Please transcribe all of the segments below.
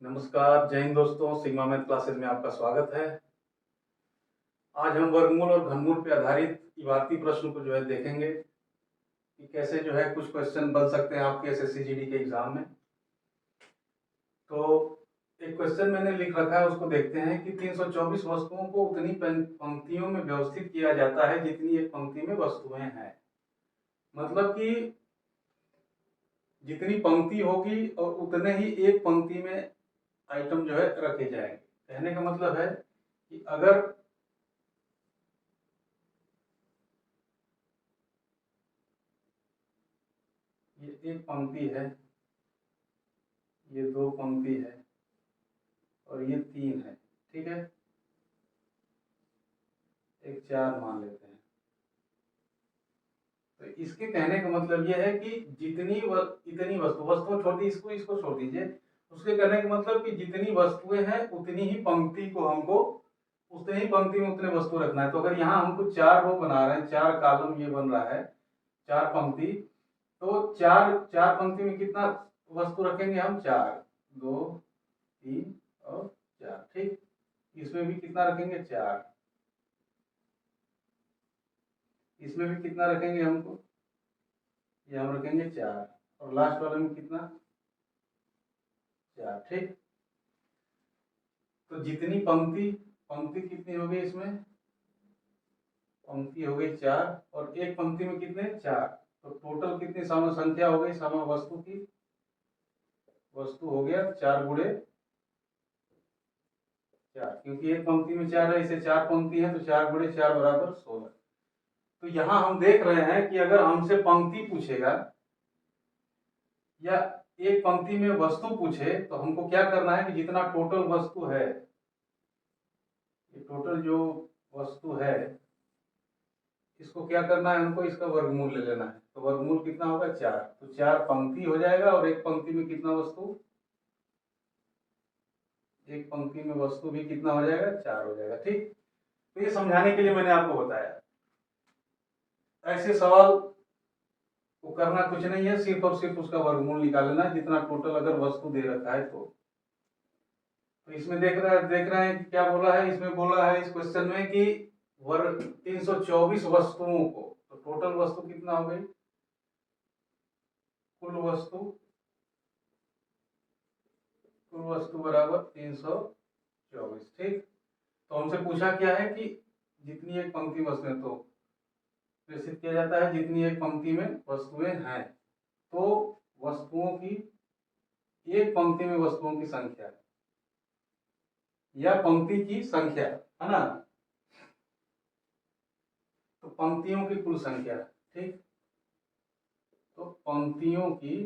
नमस्कार, जय हिंद दोस्तों, सिग्मा मैथ क्लासेस में आपका स्वागत है। आज हम वर्गमूल और घनमूल पे आधारित इबारती प्रश्न को देखेंगे कि कैसे कुछ क्वेश्चन बन सकते हैं आपके एसएससी जीडी के एग्जाम में। तो एक क्वेश्चन मैंने लिख रखा है, उसको देखते हैं कि 324 वस्तुओं को उतनी पंक्तियों में व्यवस्थित किया जाता है जितनी एक पंक्ति में वस्तुएं हैं। मतलब कि जितनी पंक्ति होगी और उतने ही एक पंक्ति में आइटम रखे जाएंगे। कहने का मतलब है कि अगर ये एक पंक्ति है, ये दो पंक्ति है और ये तीन है, ठीक है, एक चार मान लेते हैं। तो इसके कहने का मतलब ये है कि इतनी वस्तु छोड़ दी, इसको छोड़ दीजिए। उसके कहने का मतलब कि जितनी वस्तुएं हैं उतनी ही पंक्ति को हमको उतनी ही पंक्ति में उतने वस्तु रखना है। तो अगर यहाँ हमको चार रो बना रहे हैं, चार कॉलम ये बन रहा है, चार पंक्ति, तो चार चार पंक्ति में कितना वस्तु रखेंगे हम? चार, दो, तीन और चार, ठीक। इसमें भी कितना रखेंगे? चार। इसमें भी कितना रखेंगे हमको? ये हम रखेंगे चार। और लास्ट वाले में कितना? चार, ठीक। तो जितनी पंक्ति पंक्ति कितनी हो गई इसमें? पंक्ति हो गई चार और एक पंक्ति में कितने? चार। तो टोटल कितनी सम संख्या हो गई सम वस्तु की? वस्तु हो गया चार गुणे चार, क्योंकि एक पंक्ति में चार है, इसे चार पंक्ति है तो चार गुणे चार बराबर 16। तो यहां हम देख रहे हैं कि अगर हमसे पंक्ति पूछेगा या एक पंक्ति में वस्तु पूछे तो हमको क्या करना है कि जितना टोटल वस्तु है, ये टोटल जो वस्तु है, इसको क्या करना है हमको? इसका वर्गमूल ले लेना है। तो वर्गमूल कितना होगा? चार। तो चार पंक्ति हो जाएगा और एक पंक्ति में कितना वस्तु? एक पंक्ति में वस्तु भी कितना हो जाएगा? चार हो जाएगा, ठीक। तो ये समझाने के लिए मैंने आपको बताया। ऐसे सवाल को करना कुछ नहीं है, सिर्फ और सिर्फ उसका वर्गमूल निकालना है, जितना टोटल अगर वस्तु दे रखा है तो इसमें देख रहे हैं कि क्या बोला है। इसमें बोला है इस क्वेश्चन में कि वर्ग 324 वस्तुओं को, तो टोटल वस्तु कितना हो गई? कुल वस्तु बराबर 324, ठीक। तो हमसे पूछा क्या है कि जितनी एक पंक्ति वस्तुएं, तो प्रेषित किया जाता है जितनी एक पंक्ति में वस्तुएं हैं। तो वस्तुओं की, एक पंक्ति में वस्तुओं की संख्या या पंक्ति की संख्या, है ना, तो पंक्तियों की कुल संख्या, ठीक। तो पंक्तियों की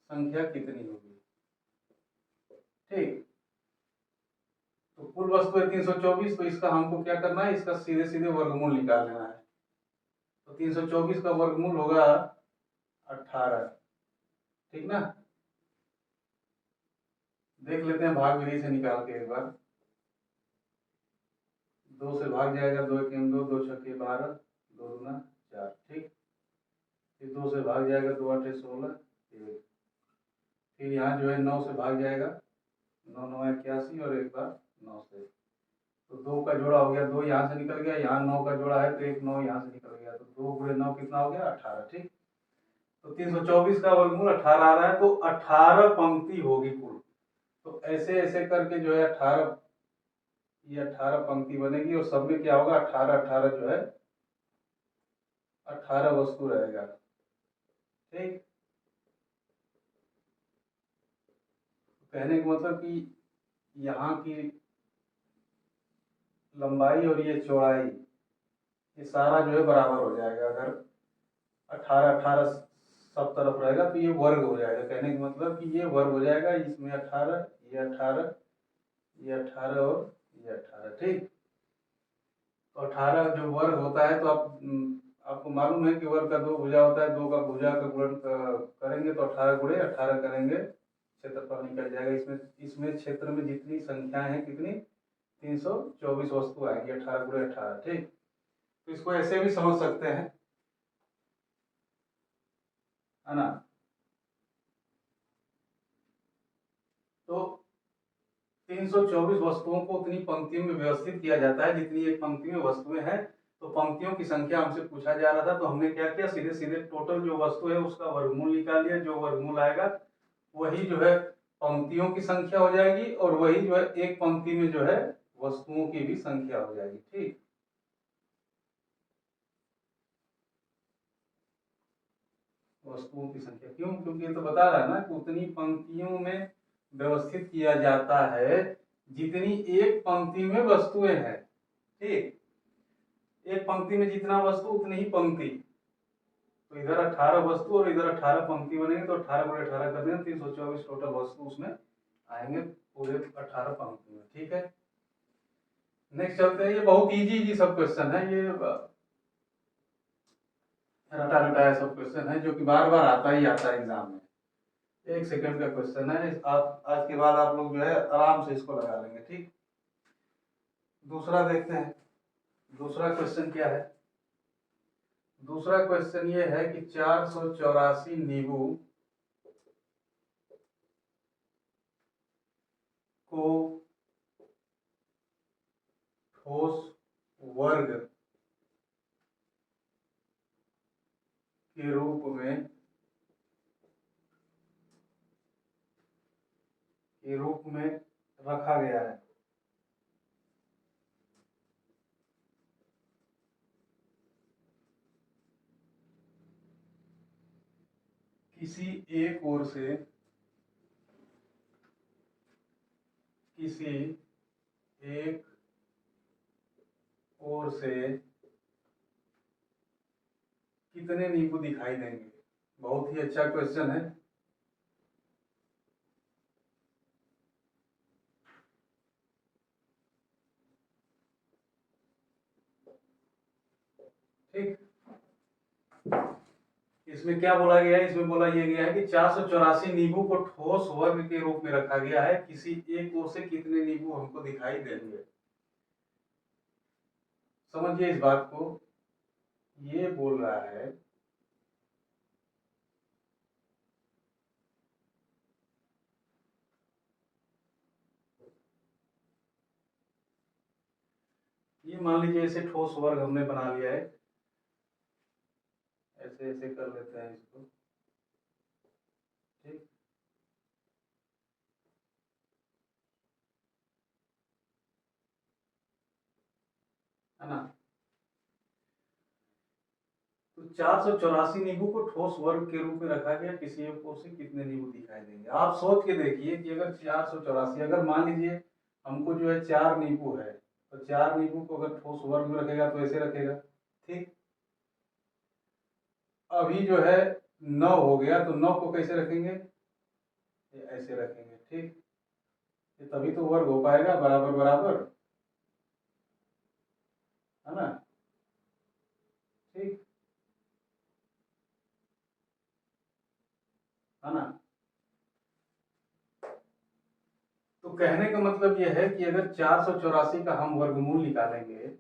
संख्या कितनी होगी, ठीक। तो कुल वस्तु है 324, तो इसका हमको क्या करना है? इसका सीधे सीधे वर्गमूल निकाल लेना है। तो 324 का वर्गमूल होगा 18, ठीक ना। देख लेते हैं भाग विधि से निकाल के एक बार। दो से भाग जाएगा, दो एक दो, दो छक्के 12, दो दूना 4, ठीक। फिर दो से भाग जाएगा, दो आठे 16, एक। फिर यहाँ नौ से भाग जाएगा, नौ नौ 81 और एक बार 9 से। तो दो का जोड़ा हो गया, दो यहाँ से निकल गया, यहाँ 9 का जोड़ा है तो एक 9 यहाँ से निकल गया, तो 2 गुणे 9 कितना हो गया? 18, ठीक। तो 324 का वर्गमूल 18 आ रहा है, तो 18 पंक्ति होगी कुल। तो ऐसे ऐसे करके 18, ये 18 पंक्ति बनेगी और सब में क्या होगा? 18 18 18 वस्तु रहेगा, ठीक। कहने का मतलब कि यहाँ की लंबाई और ये चौड़ाई, ये सारा बराबर हो जाएगा। अगर 18 18 सब तरफ रहेगा तो ये वर्ग हो जाएगा। कहने का मतलब कि ये वर्ग हो जाएगा, इसमें 18, ये 18, ये 18 और ये 18, ठीक। तो 18 जो वर्ग होता है, तो आपको मालूम है कि वर्ग का दो भुजा होता है, दो का भुजा का गुणन करेंगे तो 18 गुणे 18 करेंगे, क्षेत्रफल निकल जाएगा। इसमें क्षेत्र में जितनी संख्याएं हैं कितनी? 324 वस्तु आएंगी, 18 गुणे 18, ठीक। तो इसको ऐसे भी समझ सकते हैं, है ना। तो 324 वस्तुओं को उतनी पंक्तियों में व्यवस्थित किया जाता है जितनी एक पंक्ति में वस्तुएं हैं। तो पंक्तियों की संख्या हमसे पूछा जा रहा था, तो हमने क्या किया, सीधे सीधे टोटल जो वस्तु है उसका वर्गमूल निकाल लिया। जो वर्गमूल आएगा वही जो है पंक्तियों की संख्या हो जाएगी, और वही जो है एक पंक्ति में जो है वस्तुओं की भी संख्या हो जाएगी। ठीक, वस्तुओं की संख्या क्यों, क्योंकि ये तो बता रहा है ना कि उतनी पंक्तियों में व्यवस्थित किया जाता है जितनी एक पंक्ति में वस्तुएं हैं। ठीक, एक पंक्ति में जितना वस्तु उतनी ही पंक्ति। तो इधर 18 वस्तु और इधर 18 पंक्ति बनेंगे, तो 18 गुणे 18 कर देंगे, 324 टोटल वस्तु उसमें आएंगे पूरे 18 पंक्ति में। ठीक है, नेक्स्ट चलते हैं। ये बहुत इजी इजी सब क्वेश्चन है, ये रटा रटाया सब क्वेश्चन है जो कि बार बार आता ही आता है एग्जाम में। 1 सेकंड का क्वेश्चन है, आप आज के बाद आप लोग जो है आराम से इसको लगा लेंगे। ठीक, दूसरा देखते हैं। दूसरा क्वेश्चन क्या है? दूसरा क्वेश्चन ये है कि 484 नींबू को ठोस वर्ग के रूप में रखा गया है। किसी एक ओर से कितने नींबू दिखाई देंगे? बहुत ही अच्छा क्वेश्चन है। ठीक, इसमें क्या बोला गया है? इसमें बोला यह गया है कि 484 नींबू को ठोस वर्ग के रूप में रखा गया है। किसी एक ओर से कितने नींबू हमको दिखाई देंगे? समझिए इस बात को। ये बोल रहा है ये मान लीजिए ऐसे ठोस वर्ग हमने बना लिया है, ऐसे ऐसे कर लेते हैं इसको। ठीक, है ना? तो 484 नींबू को ठोस वर्ग के रूप में रखा गया, किसी एक ओर से कितने नींबू दिखाई देंगे? आप सोच के देखिए कि अगर 484, अगर मान लीजिए हमको जो है 4 नींबू है, तो 4 नींबू को अगर ठोस वर्ग में रखेगा तो ऐसे रखेगा। ठीक, अभी जो है 9 हो गया, तो 9 को कैसे रखेंगे? ये ऐसे रखेंगे। ठीक, ये तभी तो वर्ग हो पाएगा बराबर बराबर, है ना? ठीक, है ना? तो कहने का मतलब यह है कि अगर 484 का हम वर्गमूल निकालेंगे,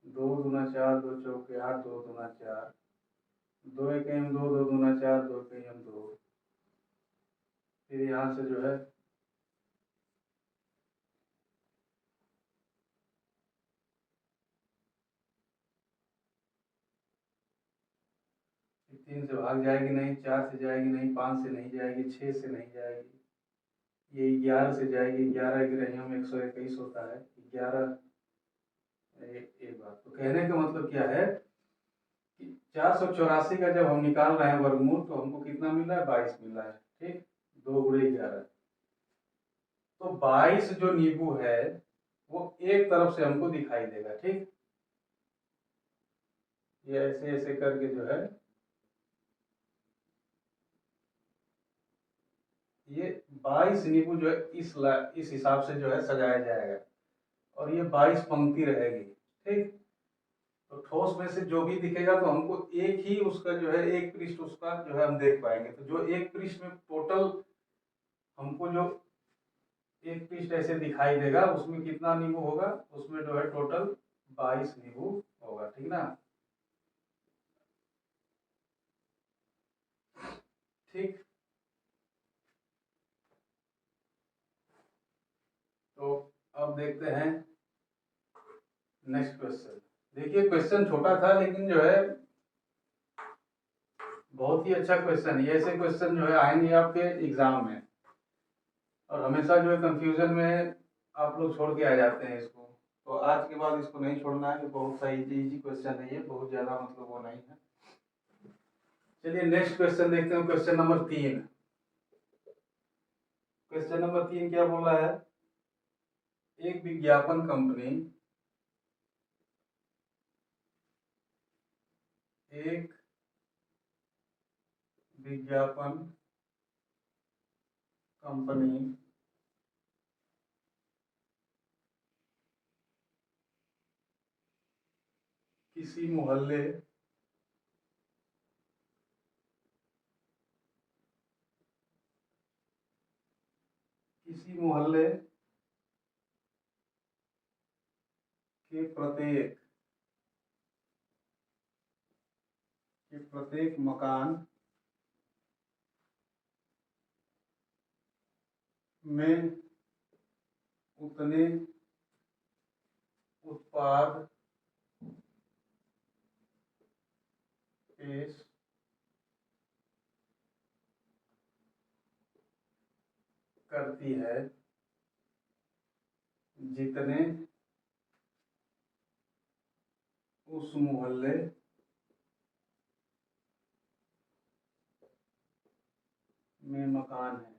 2 दूना 4, 2 चौके 8, 2 दूना 4, 2 एक 2, 2 दूना 4, 2 एक 2, फिर यहाँ से जो है 3 से भाग जाएगी नहीं, 4 से जाएगी नहीं, 5 से नहीं जाएगी, 6 से नहीं जाएगी, ये 11 से जाएगी। 11 ग्रहियों में 121 होता है, 11। एक बात तो कहने का मतलब क्या है कि 484 का जब हम निकाल रहे हैं वर्गमूल, तो हमको कितना मिल रहा है? 22 मिल रहा है। ठीक, 2 गुणे 11, तो 22 जो नींबू है वो एक तरफ से हमको दिखाई देगा। ठीक, ये ऐसे ऐसे करके जो है ये 22 नींबू जो है इस हिसाब से जो है सजाया जाएगा, और ये 22 पंक्ति रहेगी। ठीक, तो ठोस में से जो भी दिखेगा तो हमको एक ही उसका जो है एक पृष्ठ उसका जो है हम देख पाएंगे। तो जो एक पृष्ठ में टोटल हमको जो एक पृष्ठ ऐसे दिखाई देगा, उसमें कितना नींबू होगा? उसमें जो है टोटल 22 नींबू होगा। ठीक ना? ठीक। ठीक। तो अब देखते हैं नेक्स्ट क्वेश्चन। देखिए क्वेश्चन छोटा था लेकिन जो है बहुत ही अच्छा क्वेश्चन है। ऐसे क्वेश्चन जो है आएंगे आपके एग्जाम में, और हमेशा जो है कंफ्यूजन में आप लोग छोड़ के आ जाते हैं इसको। तो आज के बाद इसको नहीं छोड़ना है, बहुत सा इजी क्वेश्चन है ये, बहुत ज़्यादा मतलब वो नहीं है। चलिए नेक्स्ट क्वेश्चन देखते हैं, क्वेश्चन नंबर 3। क्वेश्चन नंबर 3 क्या बोल रहा है? एक विज्ञापन कंपनी एक विज्ञापन कंपनी किसी मोहल्ले के प्रत्येक मकान में उतने उत्पाद पेश करती है जितने उस मोहल्ले में मकान है।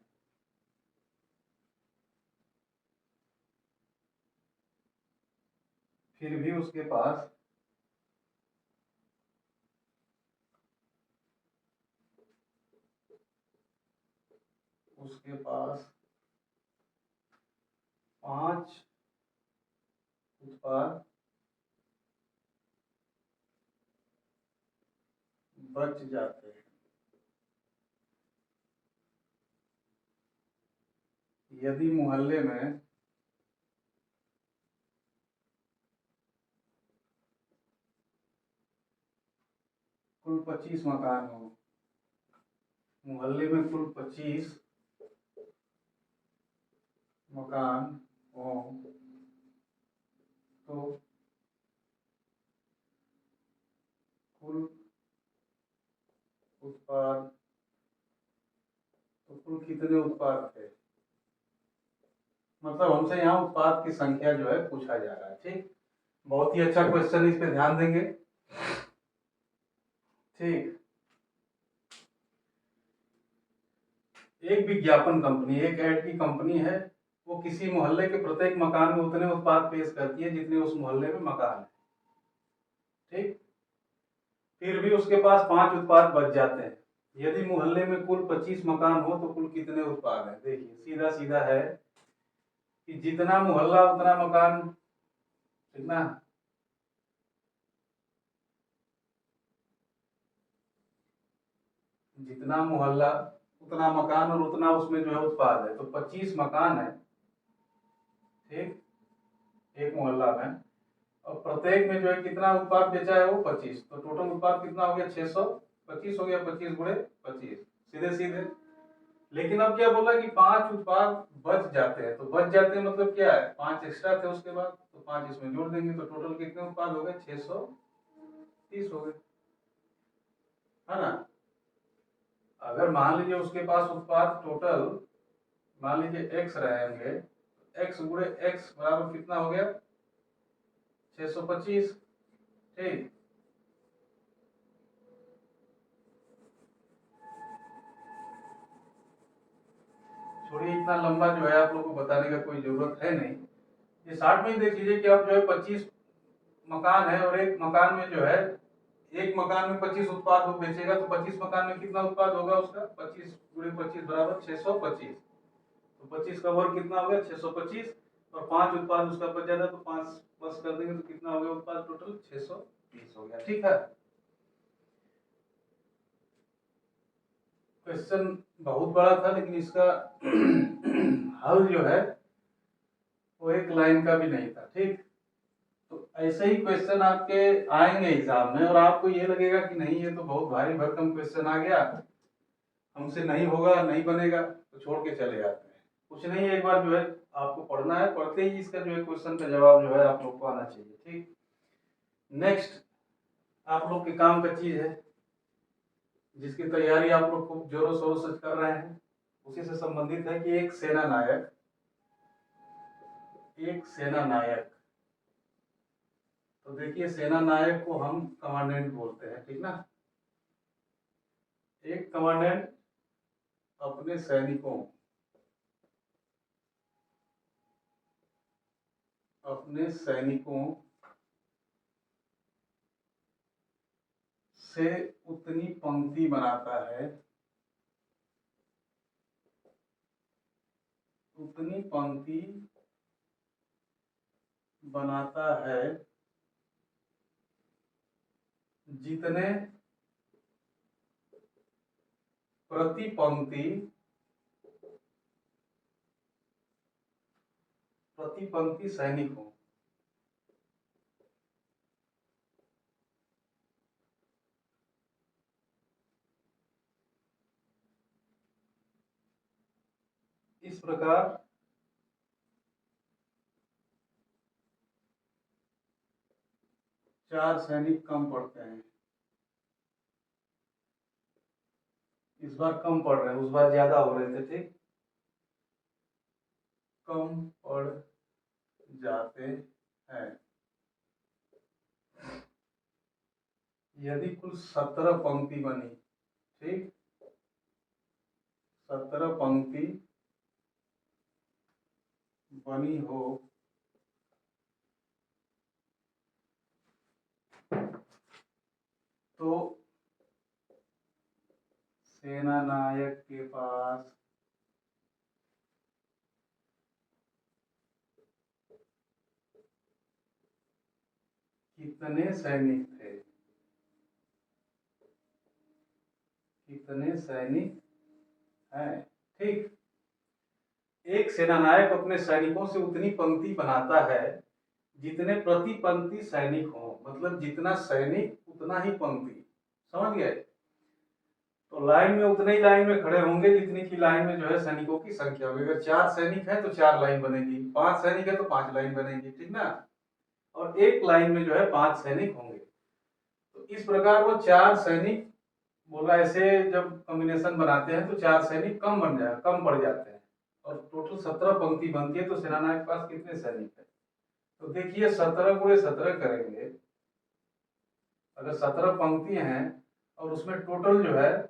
फिर भी उसके पास पांच उत्पाद बच जाते हैं। यदि मोहल्ले में कुल 25 मकान हो, मोहल्ले में कुल 25 मकान हो, तो कुल उत्पाद तो कुल कितने उत्पाद थे? मतलब हमसे यहाँ उत्पाद की संख्या जो है पूछा जा रहा है। ठीक, बहुत ही अच्छा क्वेश्चन, इस पे ध्यान देंगे। ठीक, एक विज्ञापन कंपनी, एक ऐड की कंपनी है, वो किसी मोहल्ले के प्रत्येक मकान में उतने उत्पाद पेश करती है जितने उस मोहल्ले में मकान है। ठीक, फिर भी उसके पास 5 उत्पाद बच जाते हैं। यदि मोहल्ले में कुल 25 मकान हो तो कुल कितने उत्पाद हैं? देखिए सीधा सीधा है कि जितना मोहल्ला उतना मकान, कितना, जितना मोहल्ला उतना मकान और उतना उसमें जो है उत्पाद है। तो 25 मकान है, ठीक, एक मोहल्ला में, और प्रत्येक में जो है कितना उत्पाद बेचा है? वो 25। तो टोटल उत्पाद कितना हो गया? 625 हो गया, 25 गुणे 25, सीधे सीधे। लेकिन अब क्या बोला कि 5 उत्पाद बच जाते हैं। तो बच जाते हैं मतलब क्या है? 5 एक्स्ट्रा थे उसके बाद, तो 5 इसमें जोड़ देंगे तो टोटल कितने उत्पाद हो गए? 630 हो गए, है ना। अगर मान लीजिए उसके पास उत्पाद टोटल मान लीजिए x रहेंगे, x गुणे x बराबर कितना हो गया? 625। ठीक, छोड़िए इतना लंबा जो है आप लोग को बताने का कोई जरूरत है नहीं। ये शार्ट में ही देख लीजिए कि अब जो है 25 मकान है, और एक मकान में जो है, एक मकान में 25 उत्पाद वो बेचेगा, तो 25 मकान में कितना उत्पाद होगा उसका? 25 गुणे 25 बराबर 625। तो 25 का वर्ग कितना हो गया? 625, और 5 उत्पाद उसका बच जाता है, तो 5 प्लस कर देंगे तो कितना हो गया उत्पाद? टोटल 630 हो गया। ठीक है, क्वेश्चन बहुत बड़ा था लेकिन इसका हल जो है वो एक लाइन का भी नहीं था। ठीक, तो ऐसे ही क्वेश्चन आपके आएंगे एग्जाम में, और आपको ये लगेगा कि नहीं ये तो बहुत भारी भरकम क्वेश्चन आ गया, हमसे नहीं होगा, नहीं बनेगा तो छोड़ के चले जाते हैं। कुछ नहीं है, एक बार जो है आपको पढ़ना है, पढ़ते ही इसका जो है क्वेश्चन का जवाब जो है आप लोग को आना चाहिए। ठीक, नेक्स्ट आप लोग के काम का चीज है जिसकी तैयारी आप लोग खूब जोरों शोरों से कर रहे हैं, उसी से संबंधित है कि एक सेना नायक, एक सेना नायक, तो देखिए सेना नायक को हम कमांडेंट बोलते हैं, ठीक ना। एक कमांडेंट अपने सैनिकों, अपने सैनिकों से उतनी पंक्ति बनाता है, उतनी पंक्ति बनाता है जितने प्रति पंक्ति, प्रति पंक्ति सैनिक हो। इस प्रकार चार सैनिक कम पड़ते हैं, इस बार कम पड़ रहे हैं, उस बार ज्यादा हो रहे थे। ठीक, कम पड़ जाते हैं। यदि कुल 17 पंक्ति बनी, ठीक, 17 पंक्ति बनी हो तो सेना नायक के पास कितने सैनिक थे, कितने सैनिक हैं। ठीक, एक सेनानायक अपने सैनिकों से उतनी पंक्ति बनाता है जितने प्रति पंक्ति सैनिक हो, मतलब जितना सैनिक उतना ही पंक्ति, समझ गए। तो लाइन में उतने ही लाइन में खड़े होंगे जितनी की लाइन में जो है सैनिकों की संख्या होगी। अगर 4 सैनिक है तो 4 लाइन बनेगी, 5 सैनिक है तो 5 लाइन बनेगी, ठीक ना। और एक लाइन में जो है 5 सैनिक होंगे। तो इस प्रकार वो 4 सैनिक बोला, ऐसे जब कॉम्बिनेशन बनाते हैं तो 4 सैनिक कम बन जाए, कम पड़ जाते हैं और टोटल 17 पंक्ति बनती है। तो सेनानायक के पास कितने सैनिक है, तो देखिए 17 गुणे 17 करेंगे, अगर 17 पंक्ति हैं और उसमें टोटल जो है,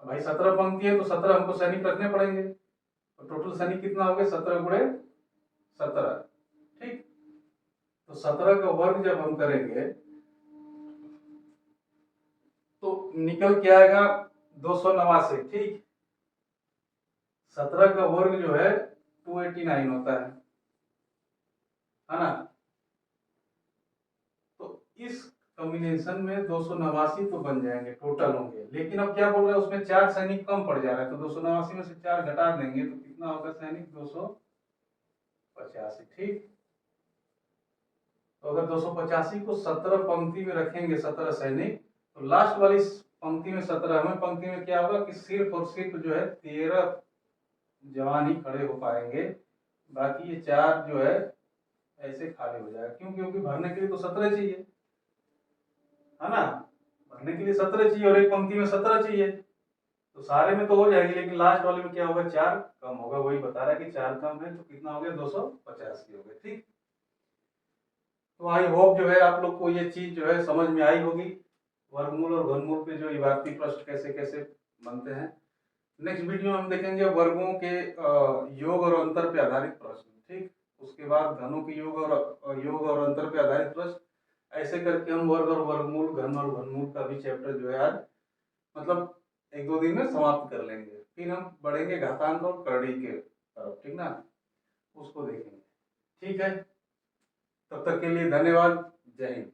भाई 17 पंक्ति है तो 17 हमको सैनिक रखने पड़ेंगे, तो टोटल सैनिक कितना हो गया, 17 गुणे 17। ठीक, तो 17 का वर्ग जब हम करेंगे तो निकल के आएगा 289। ठीक, 17 का वर्ग जो है 289 होता है ना। तो इस कॉम्बिनेशन में 289 तो बन जाएंगे, टोटल होंगे। लेकिन अब क्या बोल रहे हैं, उसमें 4 सैनिक कम पड़ जा रहा है, तो 289 में से 4 घटा देंगे तो कितना होगा सैनिक, 285। ठीक, तो अगर 285 को 17 पंक्ति में रखेंगे, 17 सैनिक, तो लास्ट वाली पंक्ति में 17वें पंक्ति में क्या होगा कि सिर्फ और सिर्फ जो है 13 जवान ही खड़े हो पाएंगे, बाकी ये 4 जो है ऐसे खाली हो जाएगा। क्यों, क्योंकि भरने के लिए तो 17 चाहिए, है ना। भरने के लिए 17 चाहिए और एक पंक्ति में 17 चाहिए, तो सारे में तो हो जाएगी, लेकिन लास्ट वाले में क्या होगा, 4 कम होगा। वही बता रहा है कि 4 कम है तो कितना हो गया, 285 हो गया। ठीक, तो आई होप जो है आप लोग को ये चीज जो है समझ में आई होगी, वर्गमूल और घनमूल के जो इबारती प्रश्न कैसे कैसे बनते हैं। नेक्स्ट वीडियो में हम देखेंगे वर्गों के योग और अंतर पे आधारित प्रश्न। ठीक, उसके बाद घनों के योग और अंतर पे आधारित प्रश्न। ऐसे करके हम वर्ग और वर्गमूल, घन और घनमूल का भी चैप्टर जो है आज मतलब 1-2 दिन में समाप्त कर लेंगे। फिर हम बढ़ेंगे घातांक और करड़ी के तरफ, ठीक ना, उसको देखेंगे। ठीक है, तब तक के लिए धन्यवाद, जय हिंद।